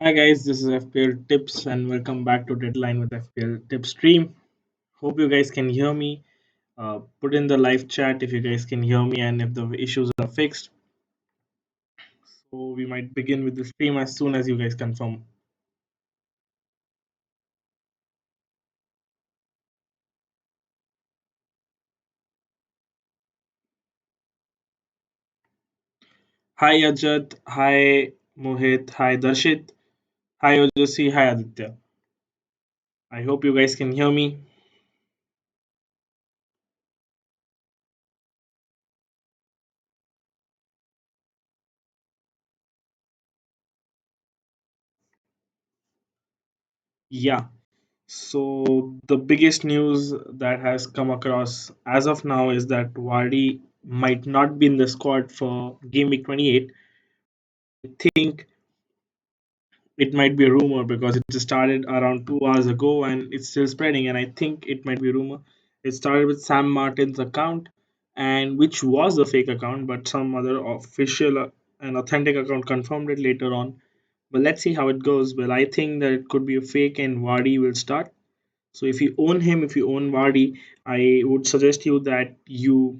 Hi guys, this is FPL Tips and welcome back to Deadline with FPL Tips stream. Hope you guys can hear me. Put in the live chat if you guys can hear me and if the issues are fixed. So we might begin with the stream as soon as you guys confirm. Hi Ajat, hi Mohit, hi Darshit, hi Ojasi, hi Aditya. I hope you guys can hear me. Yeah. So the biggest news that has come across as of now is that Vardy might not be in the squad for game week 28. I think it might be a rumor because it just started around 2 hours ago and it's still spreading. And I think it might be a rumor. It started with Sam Martin's account, and which was a fake account, but some other official and authentic account confirmed it later on. But let's see how it goes. Well, I think that it could be a fake and Wadi will start. So if you own him, if you own Vardy, I would suggest you that you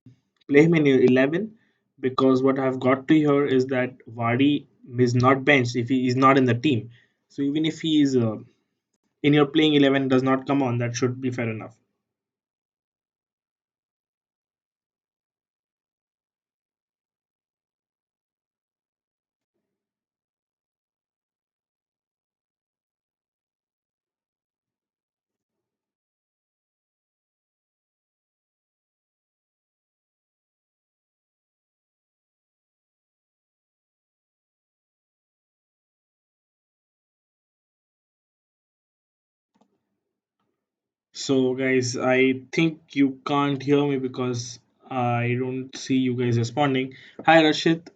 play him in your 11 because what I've got to hear is that Vardy is not benched if he is not in the team. So even if he is in your playing 11 does not come on, that should be fair enough. So guys, I think you can't hear me because I don't see you guys responding. Hi Rashid.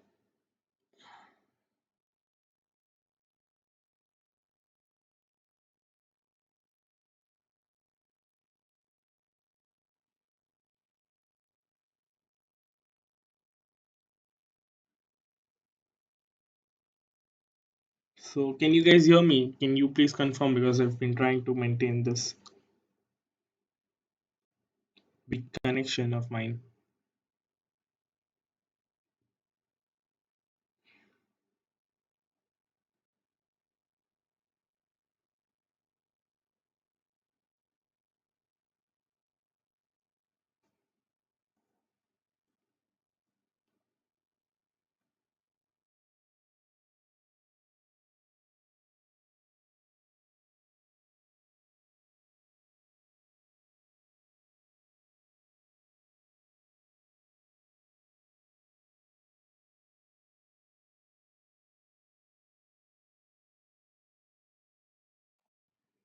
So can you guys hear me? Can you please confirm because I've been trying to maintain this big connection of mine.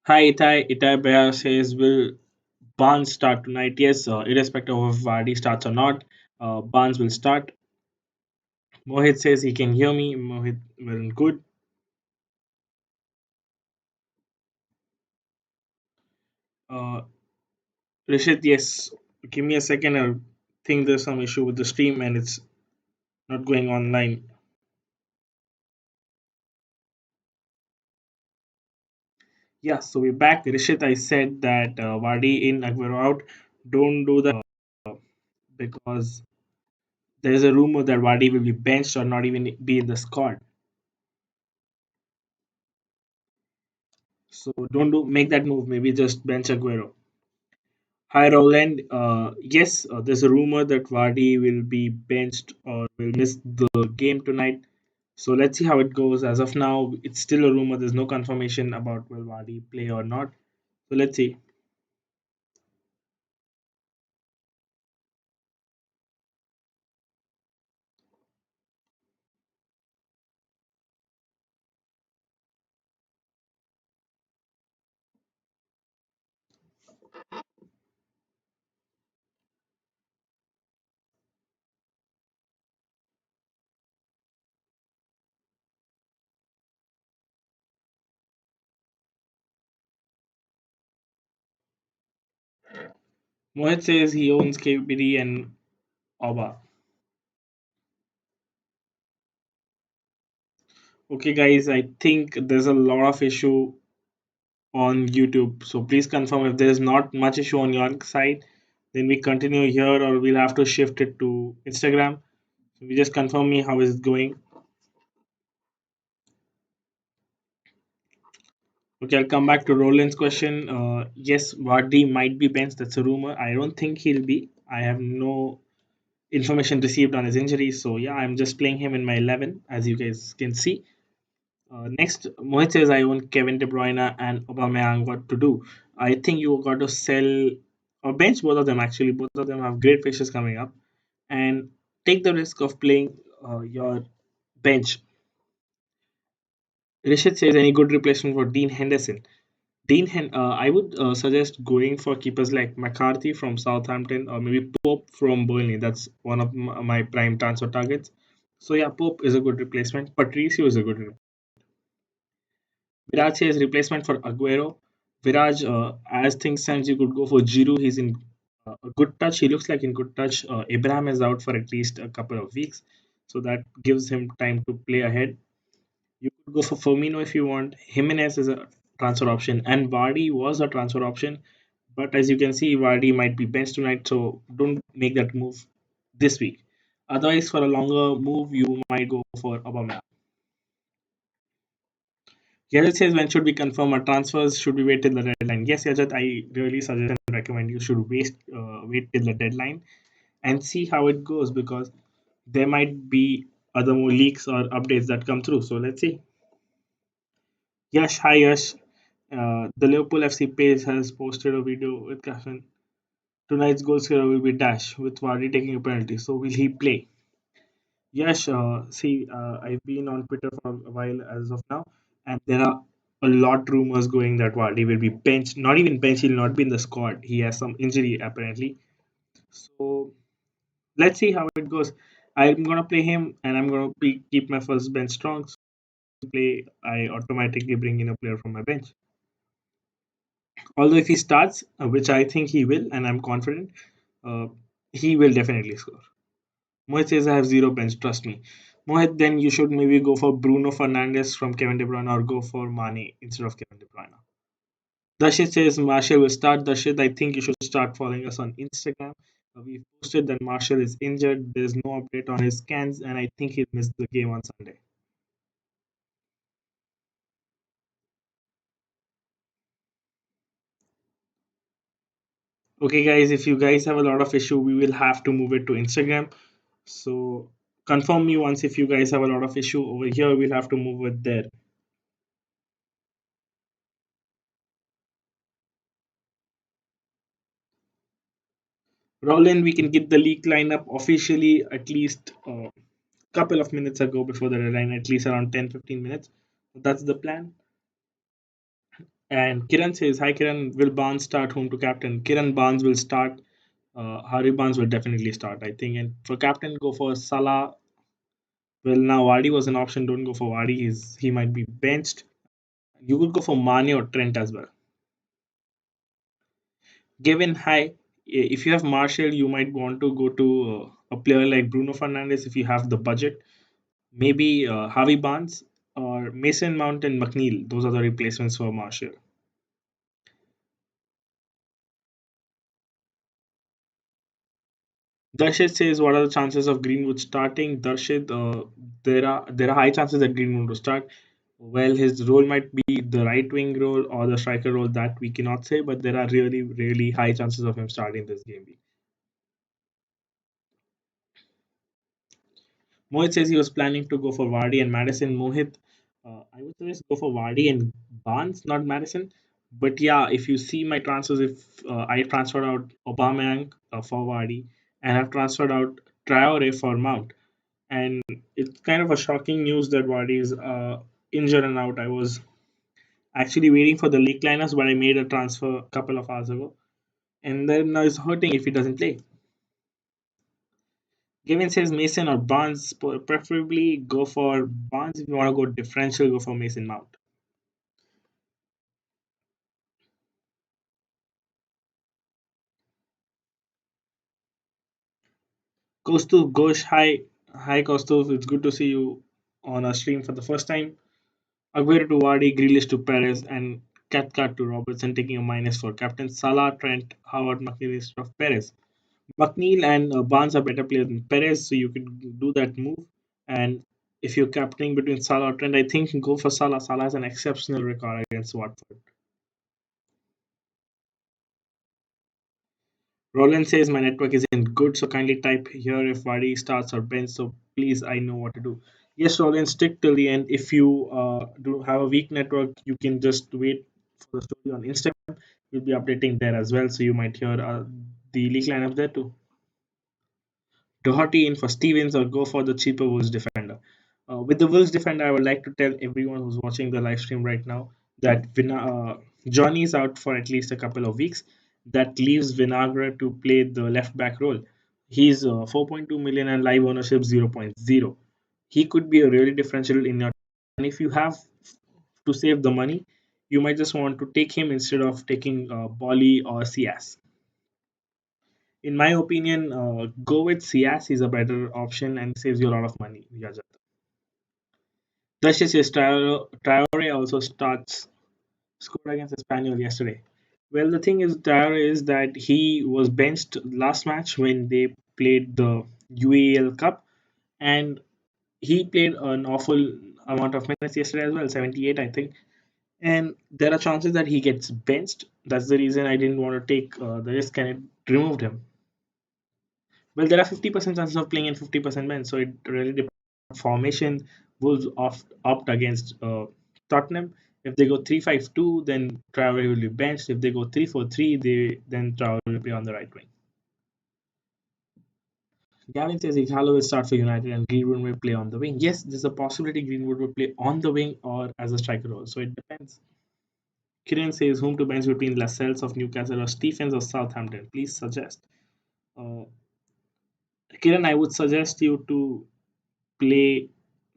Hi, Itai Bear says, will Barnes start tonight? Yes, irrespective of if Vardy starts or not, Barnes will start. Mohit says he can hear me. Mohit, well, good. Uh, Rishit, yes, give me a second. I think there's some issue with the stream and it's not going online. Yeah, so we're back. Rishit, I said that Vardy in, Aguero out. Don't do that because there's a rumor that Vardy will be benched or not even be in the squad. So don't do make that move. Maybe just bench Aguero. Hi, Roland. Yes, there's a rumor that Vardy will be benched or will miss the game tonight. So let's see how it goes. As of now, it's still a rumor. There's no confirmation about will Vardy play or not. So let's see. Mohit says he owns KPD and Oba. Okay, guys, I think there's a lot of issue on YouTube. So please confirm if there is not much issue on your side, then we continue here or we'll have to shift it to Instagram. So we just confirm me how is it going. Okay, I'll come back to Roland's question. Yes, Vardy might be benched. That's a rumor. I don't think he'll be. I have no information received on his injury. So yeah, I'm just playing him in my 11, as you guys can see. Next, Mohit says I own Kevin De Bruyne and Aubameyang. What to do? I think you got to sell or bench both of them. Actually, both of them have great fixtures coming up, and take the risk of playing your bench. Rishit says any good replacement for Dean Henderson. I would suggest going for keepers like McCarthy from Southampton or maybe Pope from Burnley. That's one of my prime transfer targets. So yeah, Pope is a good replacement. Patricio is a good Viraj is replacement for Aguero. Viraj, as things stand, you could go for Giroud. He's in a good touch. He looks like in good touch. Abraham is out for at least a couple of weeks, so that gives him time to play ahead. You could go for Firmino if you want. Jimenez is a transfer option, and Vardy was a transfer option. But as you can see, Vardy might be benched tonight, so don't make that move this week. Otherwise, for a longer move, you might go for Aubameyang. Yajat says when should we confirm our transfers? Should we wait till the deadline? Yes, Yajat, I really suggest and recommend you should wait till the deadline and see how it goes because there might be other more leaks or updates that come through. So let's see. Yash, hi Yash. The Liverpool FC page has posted a video with caption tonight's goal scorer will be Dash with Vardy taking a penalty. So will he play? Yes, I've been on Twitter for a while as of now, and there are a lot rumors going that Vardy will be benched. Not even benched, he'll not be in the squad. He has some injury apparently. So let's see how it goes. I'm gonna play him, and I'm gonna keep my first bench strong. So play, I automatically bring in a player from my bench. Although if he starts, which I think he will, and I'm confident, uh, he will definitely score. Mohit says I have zero bench, trust me. Mohit, then you should maybe go for Bruno Fernandes from Kevin De Bruyne or go for Mane instead of Kevin De Bruyne. Dashit says Marshall will start. Dashit, I think you should start following us on Instagram. We posted that Marshall is injured. There's no update on his scans, and I think he missed the game on Sunday. Okay, guys, if you guys have a lot of issue, we will have to move it to Instagram. So confirm me once if you guys have a lot of issue over here. We'll have to move it there. Roland, we can get the leak lineup officially at least a couple of minutes ago before the deadline, at least around 10-15 minutes. That's the plan. And Kiran says, hi Kiran, will Barnes start home to captain? Kiran Barnes will start. Harry Barnes will definitely start, I think. And for captain, go for Salah. Well, now Wadi was an option. Don't go for Wadi. He might be benched. You could go for Mane or Trent as well. Given high, if you have Marshall, you might want to go to a player like Bruno Fernandes if you have the budget. Maybe Harvey Barnes or Mason Mount and McNeil. Those are the replacements for Marshall. Darshit says, "What are the chances of Greenwood starting?" Darshit, there are high chances that Greenwood will start. Well, his role might be the right wing role or the striker role that we cannot say, but there are really, really high chances of him starting this game. Mohit says he was planning to go for Vardy and Madison. Mohit, I would suggest go for Vardy and Barnes, not Madison. But yeah, if you see my transfers, if I transferred out Aubameyang for Vardy and have transferred out Traore for Mount, and it's kind of a shocking news that Vardy is injured and out. I was actually waiting for the league lineups, but I made a transfer a couple of hours ago, and then now it's hurting if he doesn't play. Gavin says Mason or Barnes, preferably go for Barnes. If you want to go differential, go for Mason Mount. Kostuv Ghosh, hi. Hi Kostuv, it's good to see you on our stream for the first time. Aguero to Vardy, Grealish to Perez, and Cathcart to Robertson taking a minus for captain Salah, Trent, Howard, McNeil instead of Perez. McNeil and Barnes are better players than Perez, so you could do that move. And if you're captaining between Salah or Trent, I think go for Salah. Salah has an exceptional record against Watford. Roland says my network isn't good, so kindly type here if Vardy starts or bench. So please, I know what to do. Yes, Roland, stick till the end. If you do have a weak network, you can just wait for the story on Instagram. We'll be updating there as well, so you might hear the league lineup there too. Doherty in for Stevens or go for the cheaper Wolves defender. With the Wolves defender, I would like to tell everyone who's watching the live stream right now that Johnny is out for at least a couple of weeks. That leaves Vinagre to play the left back role. He's 4.2 million and live ownership zero point 0.0. He could be a really differential in your. And if you have to save the money, you might just want to take him instead of taking Bolly or Cias. In my opinion, go with Cias. He's a better option and saves you a lot of money. Yajat. Thus, yes, Traore also starts scored against Espanyol yesterday. Well, the thing is, Traore is that he was benched last match when they played the UAL Cup, and he played an awful amount of minutes yesterday as well, 78, I think. And there are chances that he gets benched. That's the reason I didn't want to take the risk and it removed him. Well, there are 50% chances of playing and 50% men, so it really depends on formation. Wolves opt against Tottenham. If they go 3-5-2, then Traore will be benched. If they go 3-4-3, then Traore will be on the right wing. Gavin says Ighalo will start for United and Greenwood will play on the wing. Yes, there's a possibility Greenwood will play on the wing or as a striker role, so it depends. Kiran says whom to bench between Lascelles of Newcastle or Stephens of Southampton. Please suggest. Uh, Kiran, I would suggest you to play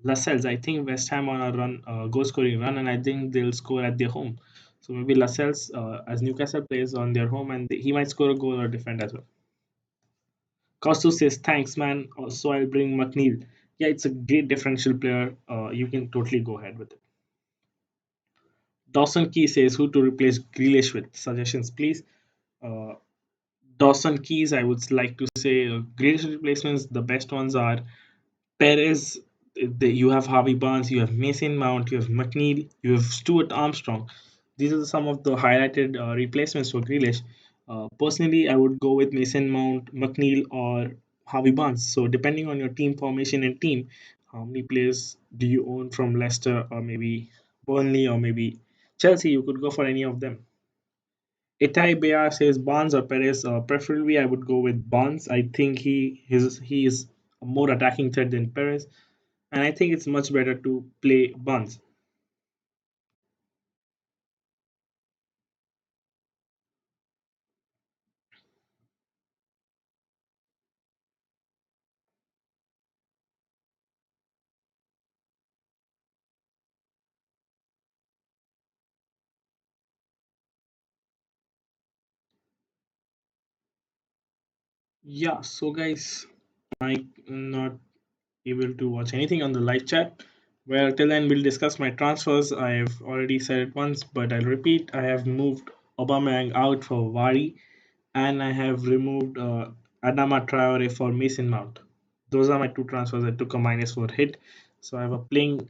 Lascelles. I think West Ham on a run, goal scoring run, and I think they'll score at their home. So maybe Lascelles, as Newcastle plays on their home, and he might score a goal or defend as well. Costu says, "Thanks, man. So I'll bring McNeil." Yeah, it's a great differential player. You can totally go ahead with it. Dawson Key says, "Who to replace Grealish with?" Suggestions, please. Uh, Dawson Keys, I would like to say, Grealish replacements. The best ones are Perez, you have Harvey Barnes, you have Mason Mount, you have McNeil, you have Stuart Armstrong. These are some of the highlighted replacements for Grealish. Personally, I would go with Mason Mount, McNeil, or Harvey Barnes. So, depending on your team formation and team, how many players do you own from Leicester or maybe Burnley or maybe Chelsea? You could go for any of them. Itai Bea says Barnes or Perez. Preferably, I would go with Barnes. I think he is a more attacking threat than Perez, and I think it's much better to play Barnes. Yeah. So guys, I'm not able to watch anything on the live chat. Well, till then, we'll discuss my transfers. I've already said it once, but I'll repeat. I have moved Aubameyang out for Wari, and I have removed Adama Traore for Mason Mount. Those are my two transfers. I took a -4 hit, so I have a playing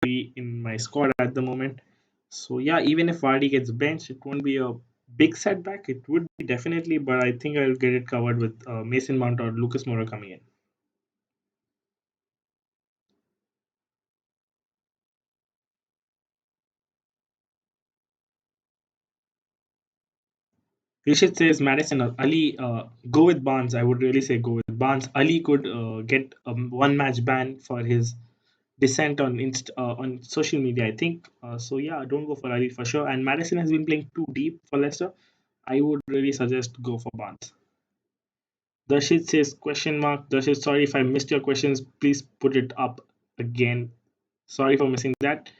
in my squad at the moment. So yeah, even if Vardy gets benched, it won't be a big setback. It would be definitely, but I think I'll get it covered with Mason Mount or Lucas Moura coming in. Rishit says Madison or Ali. Go with Barnes. I would really say go with Barnes. Ali could get a one match ban for his dissent on social media. I think so. Yeah, don't go for Ali for sure. And Madison has been playing too deep for Leicester. I would really suggest go for Barnes. Darshit says question mark. Darshit, sorry if I missed your questions. Please put it up again. Sorry for missing that.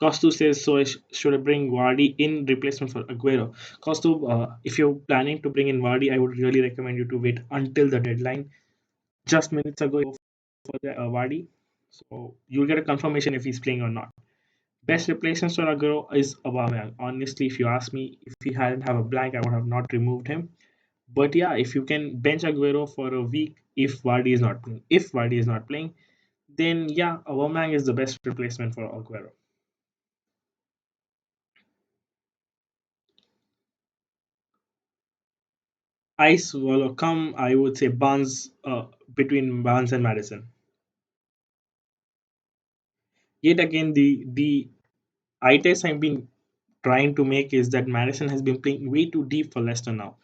Costu says, so should I bring Vardy in replacement for Aguero? Costu, if you're planning to bring in Vardy, I would really recommend you to wait until the deadline. Just minutes ago for the Vardy. So you'll get a confirmation if he's playing or not. Best replacement for Aguero is Aubameyang. Honestly, if you ask me, if he hadn't have a blank, I would have not removed him. But yeah, if you can bench Aguero for a week, if Vardy is not playing, then yeah, Aubameyang is the best replacement for Aguero. Ice will come, I would say Barnes, between Barnes and Madison. Yet again, the eye test I've been trying to make is that Madison has been playing way too deep for Leicester now.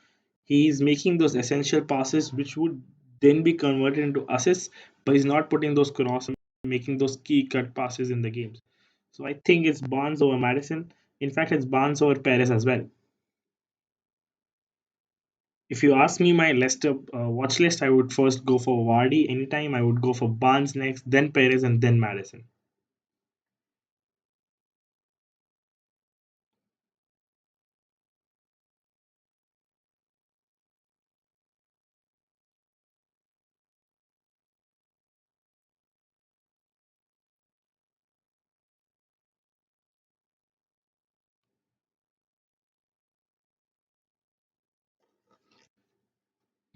He is making those essential passes which would then be converted into assists, but he's not putting those crosses, making those key cut passes in the games. So I think it's Barnes over Madison. In fact, it's Barnes over Perez as well. If you ask me my Leicester watch list, I would first go for Vardy anytime. I would go for Barnes next, then Perez, and then Madison.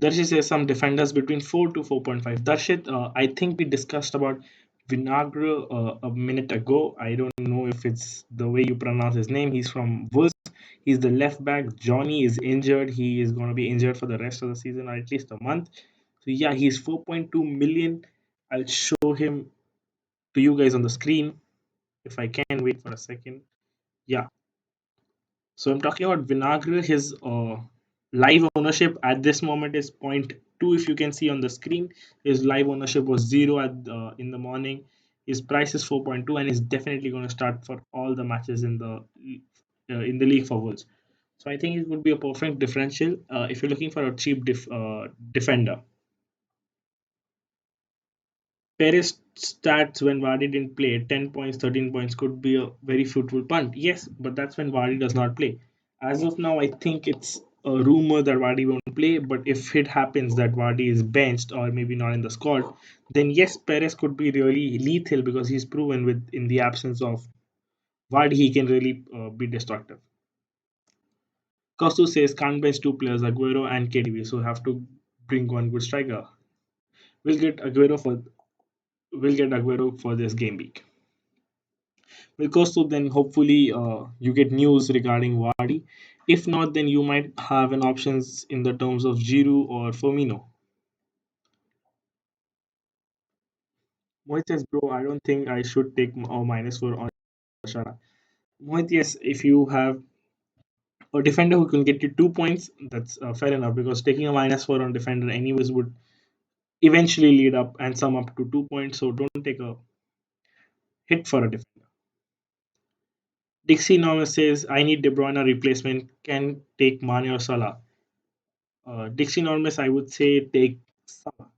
Darshit says some defenders between 4 to 4.5. Darshit, I think we discussed about Vinagre a minute ago. I don't know if it's the way you pronounce his name. He's from Wolves. He's the left back. Johnny is injured. He is going to be injured for the rest of the season or at least a month. So, yeah, he's 4.2 million. I'll show him to you guys on the screen if I can. Wait for a second. Yeah. So I'm talking about Vinagre. His live ownership at this moment is point 0.2. If you can see on the screen, his live ownership was zero at in the morning. His price is 4.2, and he's definitely going to start for all the matches in the league for Wolves. So I think it would be a perfect differential if you're looking for a cheap defender. Perez stats when Vardy didn't play, 10 points, 13 points could be a very fruitful punt. Yes, but that's when Vardy does not play. As of now, I think it's a rumor that Vardy won't play, but if it happens that Vardy is benched or maybe not in the squad, then yes, Perez could be really lethal because he's proven with in the absence of Vardy, he can really be destructive. Kostu says can't bench two players, Aguero and KDB, so have to bring one good striker. We'll get Aguero for we'll get Aguero for this game week. Because so then hopefully you get news regarding Vardy. If not, then you might have an options in the terms of Giroud or Firmino. Mohit says, bro, I don't think I should take a minus four on Shara. Mohit, yes, if you have a defender who can get you 2 points, that's fair enough because taking a minus four on defender anyways would eventually lead up and sum up to 2 points. So don't take a hit for a defender. Dixie Norman says, I need De Bruyne replacement. Can take Mane or Salah. Dixie Normus, I would say take Salah.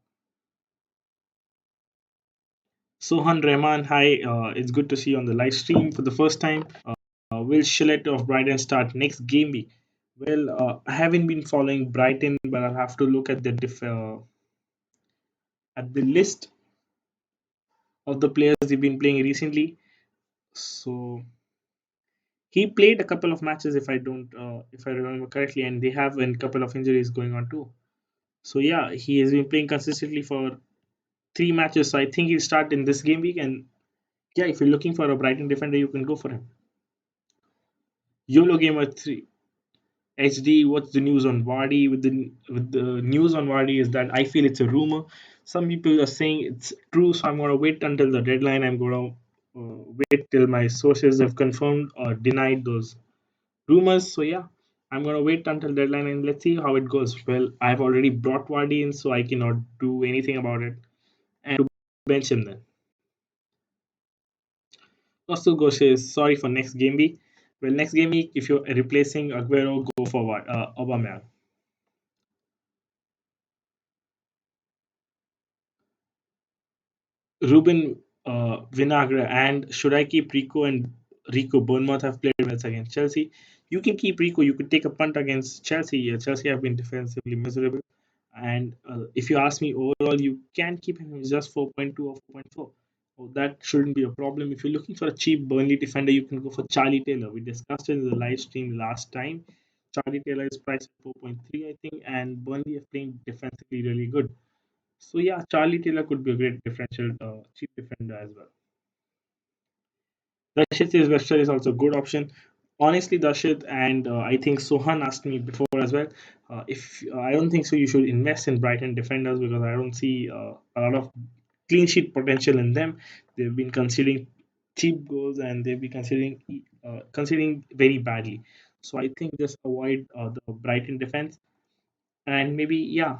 Sohan Rahman, hi. It's good to see you on the live stream for the first time. Will Shillett of Brighton start next game week? Well, I haven't been following Brighton, but I'll have to look at at the list of the players they've been playing recently. So he played a couple of matches, if I remember correctly, and they have a couple of injuries going on too. So yeah, he has been playing consistently for 3 matches. So I think he'll start in this game week, and yeah, if you're looking for a Brighton defender, you can go for him. YOLO Gamer 3 HD, what's the news on Vardy? With the news on Vardy is that I feel it's a rumor. Some people are saying it's true, so I'm gonna wait until the deadline. I'm gonna wait till my sources have confirmed or denied those rumors. So yeah, I'm gonna wait until deadline and let's see how it goes. Well, I've already brought Vardy in, so I cannot do anything about it. And to bench him then. Also, go says sorry for next game week. Well, next game week, if you're replacing Aguero, go for what? Aubameyang. Ruben Vinagre, and should I keep Rico and Rico? Bournemouth have played well against Chelsea. You can keep Rico. You could take a punt against Chelsea. Chelsea have been defensively miserable. And if you ask me overall, you can keep him. He's just 4.2 or 4.4. Oh, that shouldn't be a problem. If you're looking for a cheap Burnley defender, you can go for Charlie Taylor. We discussed it in the live stream last time. Charlie Taylor is priced at 4.3, I think, and Burnley is playing defensively really good. So yeah, Charlie Taylor could be a great differential cheap defender as well. Darshit's website is also a good option. Honestly, Darshit and I think Sohan asked me before as well. If I don't think so, you should invest in Brighton defenders because I don't see a lot of clean sheet potential in them. They've been conceding cheap goals and they've been conceding very badly. So I think just avoid the Brighton defense and maybe yeah,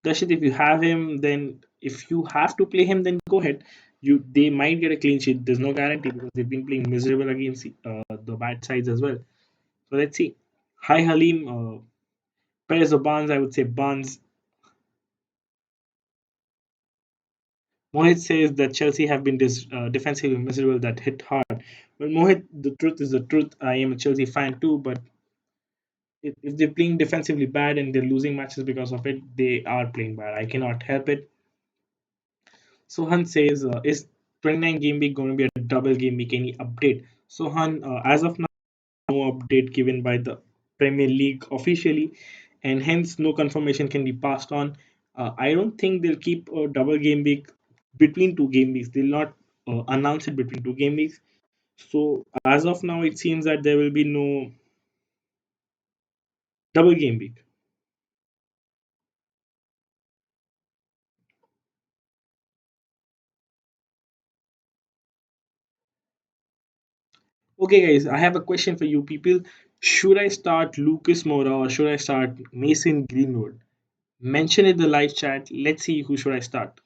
Darshit, if you have him, then if you have to play him, then go ahead. They might get a clean sheet. There's no guarantee because they've been playing miserable against the bad sides as well. So let's see. Hi Halim, Perez or Barnes? I would say Barnes. Mohit says that Chelsea have been defensively miserable that hit hard. Well, Mohit, the truth is the truth. I am a Chelsea fan too, but if they're playing defensively bad and they're losing matches because of it, they are playing bad. I cannot help it. Sohan says, is 29 game week going to be a double game week? Any update? Sohan, as of now, no update given by the Premier League officially, and hence no confirmation can be passed on. I don't think they'll keep a double game week between two game weeks. They'll not announce it between two game weeks. So as of now, it seems that there will be no double game week. Okay, guys, I have a question for you people. Should I start Lucas Moura or should I start Mason Greenwood? Mention in the live chat. Let's see who should I start.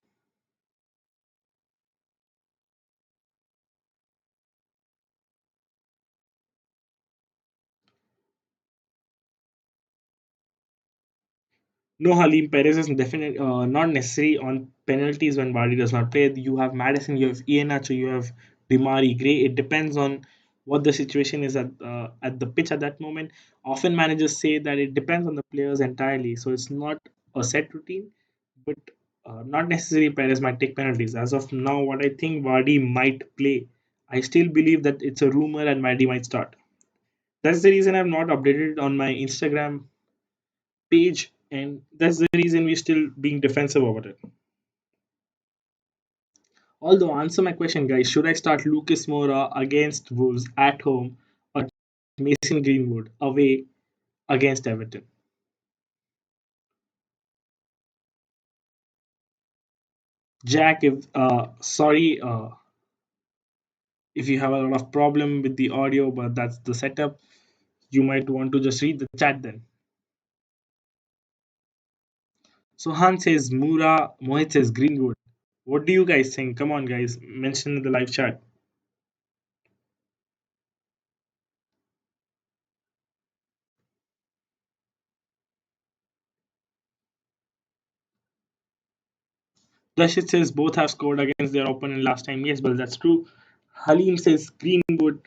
No, Halim Perez is definitely not necessary on penalties when Vardy does not play. You have Madison, you have Iheanacho, you have Demari Gray. It depends on what the situation is at the pitch at that moment. Often managers say that it depends on the players entirely, so it's not a set routine, but not necessarily Perez might take penalties. As of now, what I think Vardy might play, I still believe that it's a rumor and Vardy might start. That's the reason I've not updated on my Instagram page, and that's the reason we're still being defensive about it. Although, answer my question, guys, should I start Lucas Moura against Wolves at home or Mason Greenwood away against Everton? Jack, if sorry if you have a lot of problem with the audio, but that's the setup. You might want to just read the chat then. So Han says Moura, Mohit says Greenwood. What do you guys think? Come on, guys, mention in the live chat. Rashid says both have scored against their opponent last time. Yes, well, that's true. Halim says Greenwood.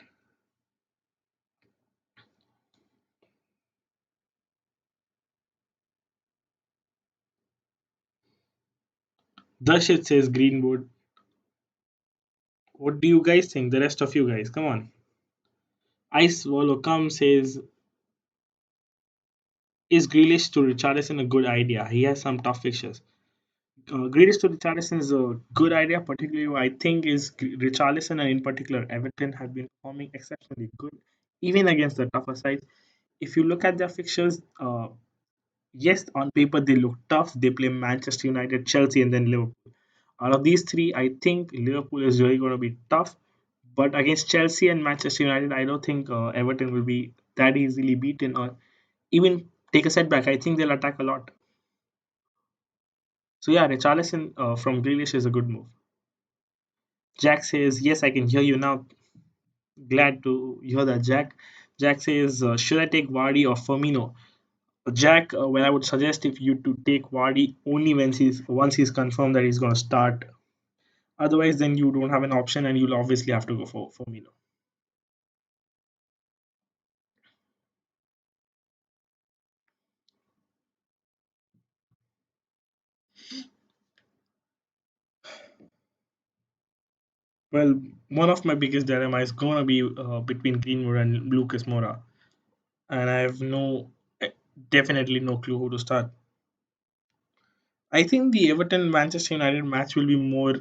Darshit says Greenwood. What do you guys think? The rest of you guys, come on. Ice Swallow Come says, is Grealish to Richarlison a good idea? He has some tough fixtures. Grealish to Richarlison is a good idea, particularly I think is Richarlison and in particular Everton have been performing exceptionally good, even against the tougher sides. If you look at their fixtures, yes, on paper they look tough. They play Manchester United, Chelsea, and then Liverpool. Out of these three, I think Liverpool is really going to be tough. But against Chelsea and Manchester United, I don't think Everton will be that easily beaten or even take a setback. I think they'll attack a lot. So yeah, Richarlison from Grealish is a good move. Jack says, yes, I can hear you now. Glad to hear that, Jack. Jack says, should I take Vardy or Firmino? Jack, well, I would suggest if you to take Vardy only when he's once he's confirmed that he's going to start. Otherwise, then you don't have an option, and you'll obviously have to go for Firmino. Well, one of my biggest dilemma is gonna be between Greenwood and Lucas Moura, and I have eh, definitely no clue who to start. I think the Everton Manchester United match will be more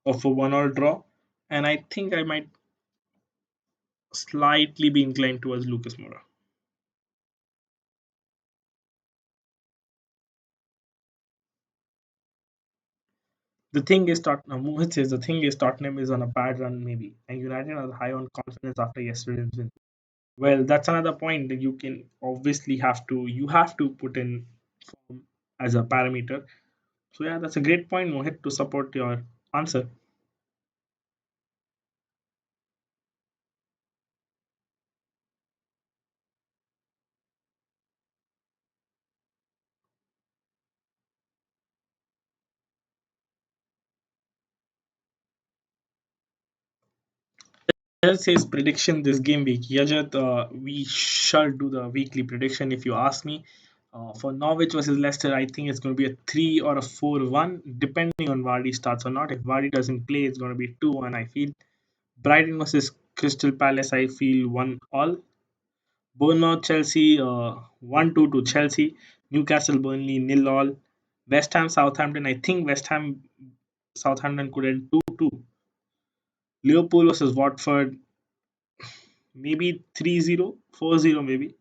of a one-all draw, and I think I might slightly be inclined towards Lucas Moura. The thing is, Tottenham. Mohit says the thing is Tottenham is on a bad run, maybe, and United are high on confidence after yesterday's win. Well, that's another point that you can obviously have to put in form as a parameter. So yeah, that's a great point, Mohit, to support your answer. Here's his prediction this game week. Yajat, we shall do the weekly prediction if you ask me. For Norwich versus Leicester, I think it's going to be a 3 or a 4-1, depending on Vardy starts or not. If Vardy doesn't play, it's going to be 2-1, I feel. Brighton versus Crystal Palace, I feel 1 all. Bournemouth Chelsea 1-2 to Chelsea. Newcastle Burnley nil all. West Ham Southampton, I think West Ham Southampton could end 2-2. Liverpool versus Watford, maybe 3-0, 4-0 maybe,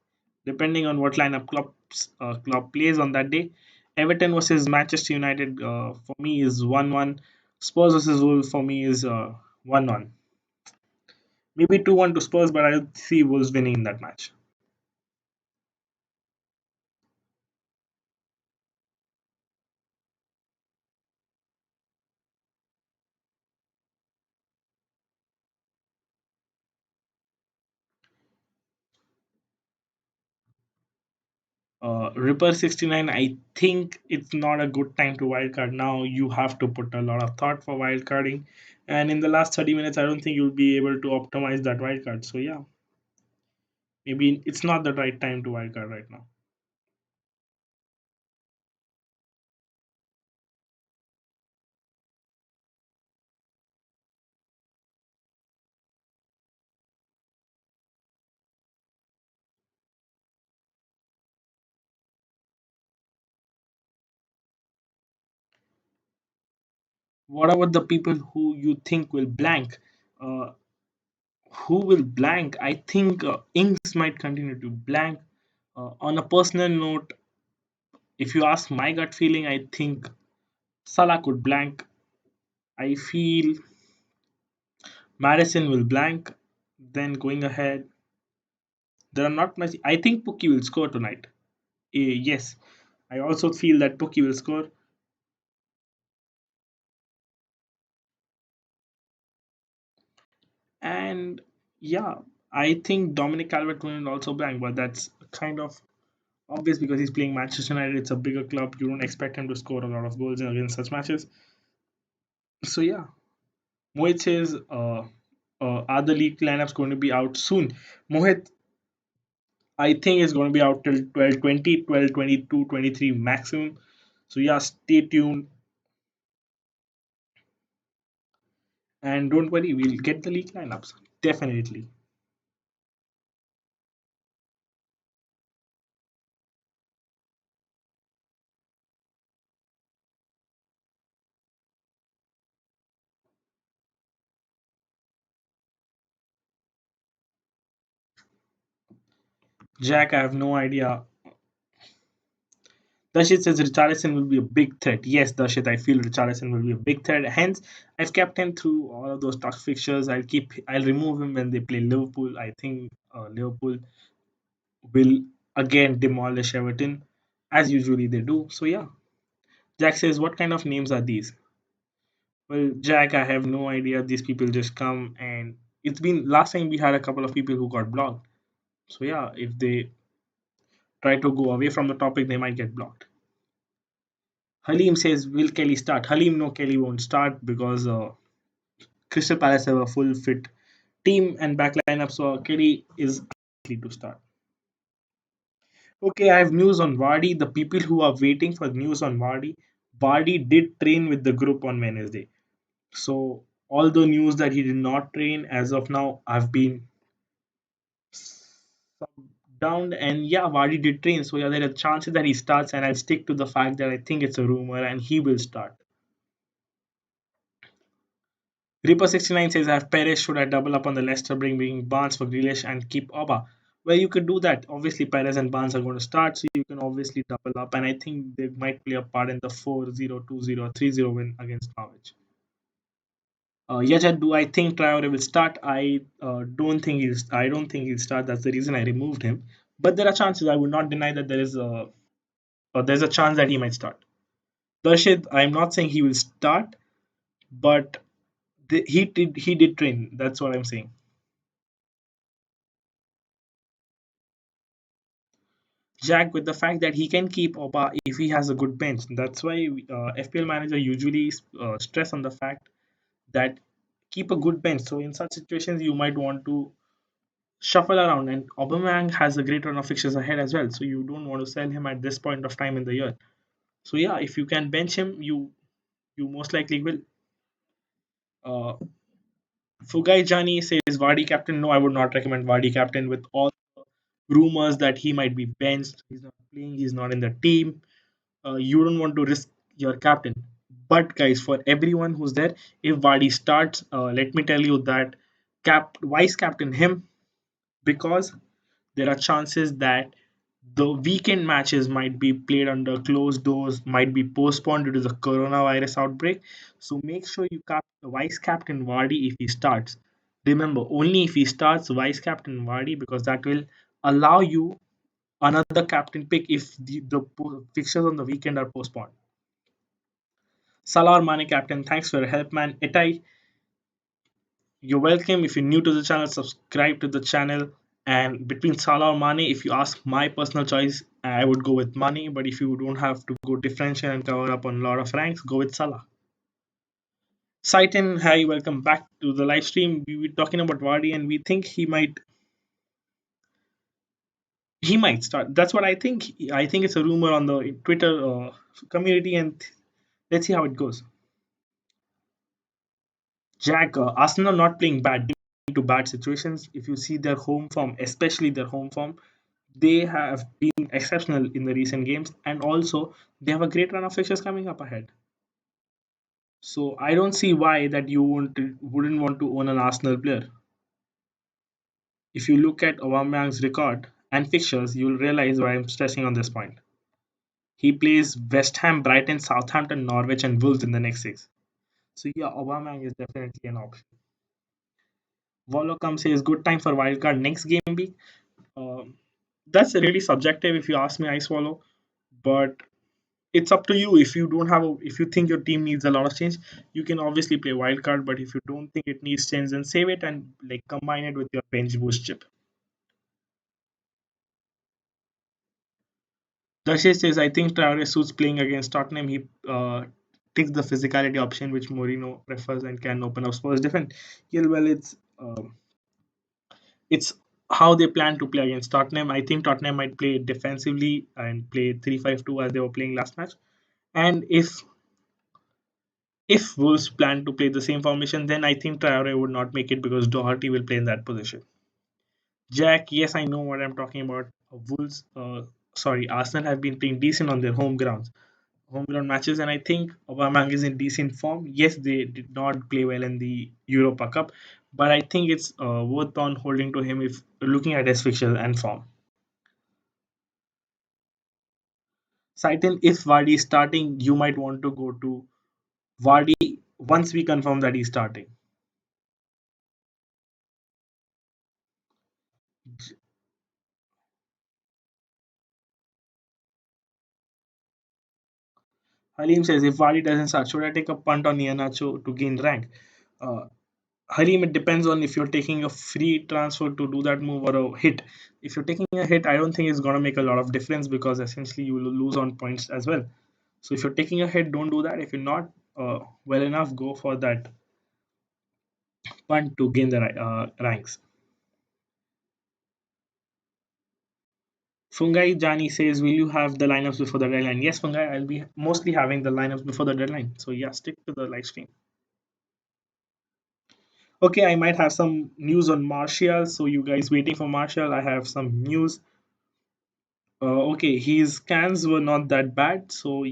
depending on what lineup club plays on that day. Everton versus Manchester United for me is 1-1. Spurs versus Wolves for me is 1-1. Maybe 2-1 to Spurs, but I see Wolves winning in that match. Ripper 69, I think it's not a good time to wildcard now. You have to put a lot of thought for wildcarding. And in the last 30 minutes, I don't think you'll be able to optimize that wildcard. So, yeah, maybe it's not the right time to wildcard right now. What about the people who you think will blank? Uh, who will blank? I think Inks might continue to blank. On a personal note, if you ask my gut feeling, I think Salah could blank. I feel Madison will blank. Then going ahead, there are not much. I think Pookie will score tonight. Yes, I also feel that Pookie will score. And yeah, I think Dominic Calvert-Lewin will also blank, but that's kind of obvious because he's playing Manchester United. It's a bigger club. You don't expect him to score a lot of goals against such matches. So yeah, Mohit says, are the league lineups going to be out soon? Mohit, I think it's going to be out till 12:20, 12:22, 23 maximum. So yeah, stay tuned and don't worry, we'll get the league lineups definitely. Jack, I have no idea. Dashit says Richarlison will be a big threat. Yes, Dashit, I feel Richarlison will be a big threat. Hence, I've kept him through all of those tough fixtures. I'll remove him when they play Liverpool. I think Liverpool will again demolish Everton as usually they do. So yeah, Jack says, what kind of names are these? Well, Jack, I have no idea. These people just come and it's been last time we had a couple of people who got blocked. So yeah, if they try to go away from the topic, they might get blocked. Halim says, will Kelly start? Halim, no, Kelly won't start because Crystal Palace have a full fit team and back lineup, so Kelly is likely to start. Okay, I have news on Vardy. The people who are waiting for news on Vardy, Vardy did train with the group on Wednesday. So All the news that he did not train as of now have been down, and yeah, Vardy did train, so yeah, there are chances that he starts, and I'll stick to the fact that I think it's a rumor and he will start. Reaper69 says, I have Perez. Should I double up on the Leicester bringing Barnes for Grealish and keep Oba? Well, you could do that. Obviously, Perez and Barnes are going to start, so you can obviously double up. And I think they might play a part in the 4-0, 2-0, 3-0 win against Norwich. Yaja, do I think Traore will start? I don't think he'll start. That's the reason I removed him. But there are chances. I would not deny that there's a chance that he might start. Darshid, I'm not saying he will start, but he did train. That's what I'm saying. Jack, with the fact that he can keep Oba if he has a good bench. That's why FPL manager usually stress on the fact that keep a good bench. So in such situations, you might want to shuffle around, and Aubameyang has a great run of fixtures ahead as well. So you don't want to sell him at this point of time in the year. So yeah, if you can bench him, you most likely will. Uh, Fugai Jani says Vardy captain. No, I would not recommend Vardy captain with all rumors that he might be benched. He's not playing. He's not in the team. You don't want to risk your captain. But guys, for everyone who's there, if Vardy starts, let me tell you that vice captain him, because there are chances that the weekend matches might be played under closed doors, might be postponed due to the coronavirus outbreak. So make sure you vice captain Vardy if he starts. Remember, only if he starts vice captain Vardy, because that will allow you another captain pick if the fixtures on the weekend are postponed. Salar Mane captain, thanks for your help, man. Itai, you're welcome. If you're new to the channel, subscribe to the channel. And between Salah or Mane, if you ask my personal choice, I would go with Mane. But if you don't have to go differential and cover up on a lot of ranks, go with Salah. Saitin, hi, welcome back to the live stream. We were talking about Vardy, and we think he might start. That's what I think. I think it's a rumor on the Twitter community, and let's see how it goes. Jack, Arsenal not playing bad into bad situations. If you see their home form, especially their home form, they have been exceptional in the recent games, and also they have a great run of fixtures coming up ahead. So I don't see why that wouldn't want to own an Arsenal player. If you look at Aubameyang's record and fixtures, you'll realize why I'm stressing on this point. He plays West Ham, Brighton, Southampton, Norwich, and Wolves in the next six. So yeah, Aubameyang is definitely an option. Volocom says good time for wildcard next game week. Um, that's really subjective if you ask me, I swallow. But it's up to you. If you don't have if you think your team needs a lot of change, you can obviously play wild card. But if you don't think it needs change, then save it and like combine it with your bench boost chip. Dashish says, I think Traore suits playing against Tottenham. He takes the physicality option which Mourinho prefers and can open up Spurs defense. Yeah, well, it's how they plan to play against Tottenham. I think Tottenham might play defensively and play 3-5-2 as they were playing last match. And if Wolves plan to play the same formation, then I think Traore would not make it because Doherty will play in that position. Jack, yes, I know what I'm talking about. Arsenal have been playing decent on their home ground matches, and I think Aubameyang is in decent form. Yes, they did not play well in the Europa Cup, but I think it's worth on holding to him if looking at his fixture and form. Saitin, if Vardy is starting, you might want to go to Vardy once we confirm that he's starting. Halim says, if Vardy doesn't start, should I take a punt on Iheanacho to gain rank? Uh, Halim, it depends on if you're taking a free transfer to do that move or a hit. If you're taking a hit, I don't think it's going to make a lot of difference because essentially you will lose on points as well. So if you're taking a hit, don't do that. If you're not well enough, go for that punt to gain the ranks. Fungai Jani says, will you have the lineups before the deadline? Yes, Fungai, I'll be mostly having the lineups before the deadline. So yeah, stick to the live stream. Okay, I might have some news on Martial. So you guys waiting for Martial? I have some news. Okay, his scans were not that bad. So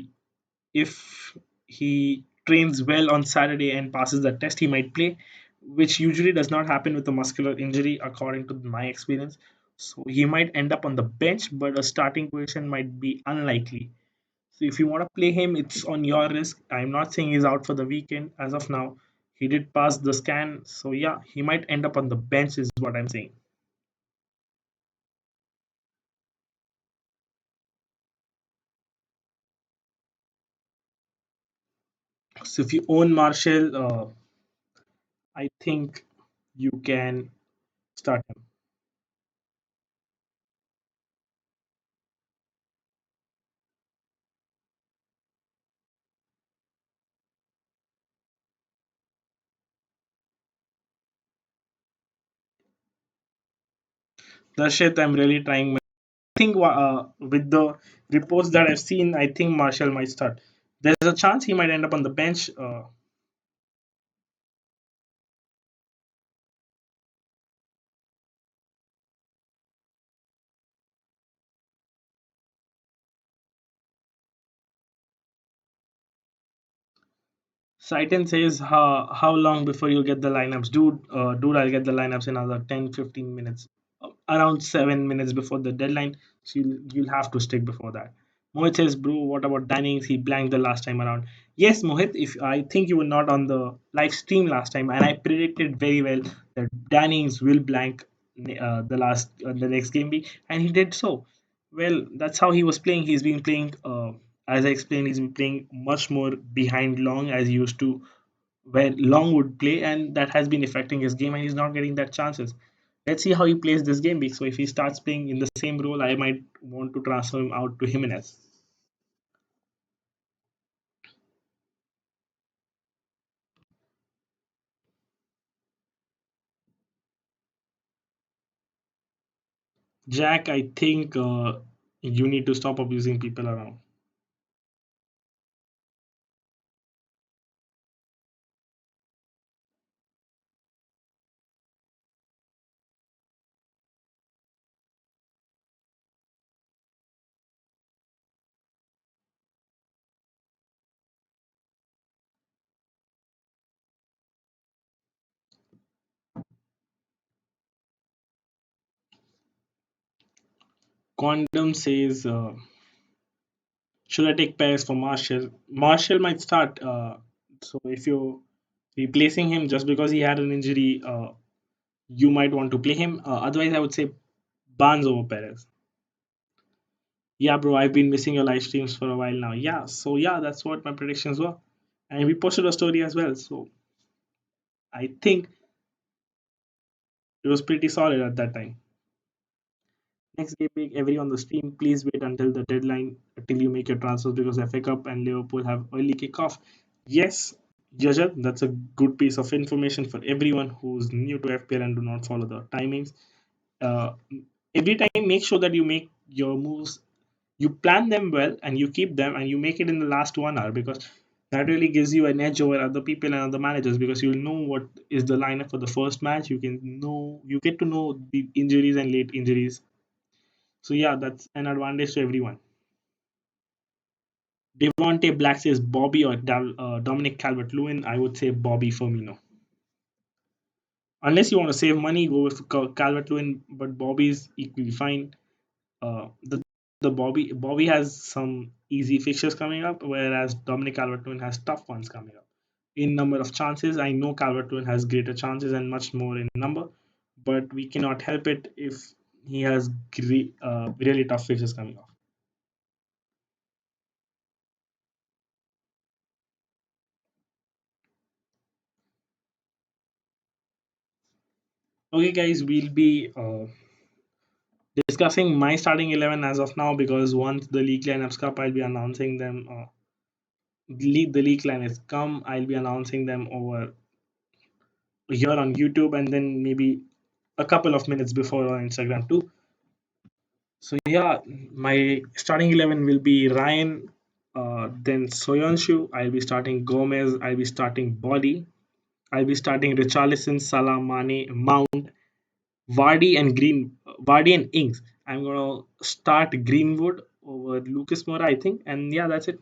if he trains well on Saturday and passes the test, he might play, which usually does not happen with a muscular injury, according to my experience. So he might end up on the bench, but a starting position might be unlikely. So if you want to play him, it's on your risk. I'm not saying he's out for the weekend as of now. He did pass the scan, so yeah, he might end up on the bench, is what I'm saying. So if you own Marshall, I think you can start him. Darshit, I'm really trying. I think with the reports that I've seen, I think Marshall might start. There's a chance he might end up on the bench. Saiten says, how long before you get the lineups? Dude, I'll get the lineups in another 10-15 minutes. Around 7 minutes before the deadline. So you'll have to stick before that. Mohit says, bro, what about Dannings? He blanked the last time around. Yes, Mohit, if I think you were not on the live stream last time, and I predicted very well that Dannings will blank the next game week, and he did so. Well, that's how he was playing. He's been playing, as I explained, he's been playing much more behind Long as he used to, where Long would play, and that has been affecting his game, and he's not getting that chances. Let's see how he plays this game week. So if he starts playing in the same role, I might want to transfer him out to Jimenez. Jack, I think you need to stop abusing people around. Quantum says, should I take Perez for Marshall? Marshall might start. So if you're replacing him just because he had an injury, you might want to play him. Otherwise, I would say Barnes over Perez. Yeah, bro, I've been missing your live streams for a while now. Yeah, so yeah, that's what my predictions were. And we posted a story as well. So I think it was pretty solid at that time. Next game week, everyone on the stream, please wait until the deadline until you make your transfers because FA Cup and Liverpool have early kickoff. Yes, Jajat, that's a good piece of information for everyone who's new to FPL and do not follow the timings. Uh, every time, make sure that you make your moves, you plan them well, and you keep them, and you make it in the last 1 hour because that really gives you an edge over other people and other managers because you'll know what is the lineup for the first match. You get to know the injuries and late injuries. So yeah, that's an advantage to everyone. Devontae Black says Bobby or Dominic Calvert-Lewin. I would say Bobby Firmino. Unless you want to save money, go with Calvert-Lewin, but Bobby is equally fine. The Bobby has some easy fixtures coming up, whereas Dominic Calvert-Lewin has tough ones coming up. In number of chances, I know Calvert-Lewin has greater chances and much more in number, but we cannot help it if he has really tough fixtures coming up. Okay, guys, we'll be discussing my starting 11 as of now because once the league lineups come, I'll be announcing them. The league lineups come, I'll be announcing them over here on YouTube and then maybe a couple of minutes before on Instagram too. So yeah, my starting 11 will be Ryan, then Soyanshu. I'll be starting Gomez. I'll be starting Body. I'll be starting Richarlison, Salah, Mane, Mount, Vardy and Ings. I'm gonna start Greenwood over Lucas Moura, I think, and yeah, that's it.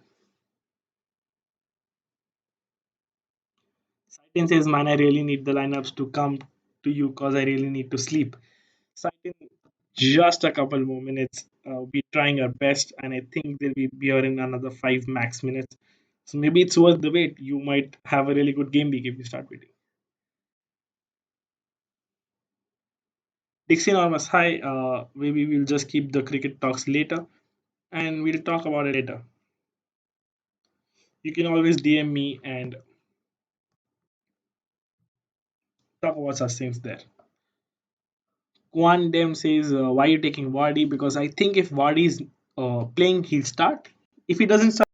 Saitin says, "Man, I really need the lineups to come to you because I really need to sleep." Saitin, just a couple more minutes. We're trying our best, and I think they'll be here in another 5 max minutes. So maybe it's worth the wait. You might have a really good game week if you start waiting. Dixie Enormous, hi. Maybe we'll just keep the cricket talks later, and we'll talk about it later. You can always DM me and talk about such things there. Kwan Dem says, "Why are you taking Vardy? Because I think if Vardy is playing, he'll start. If he doesn't start,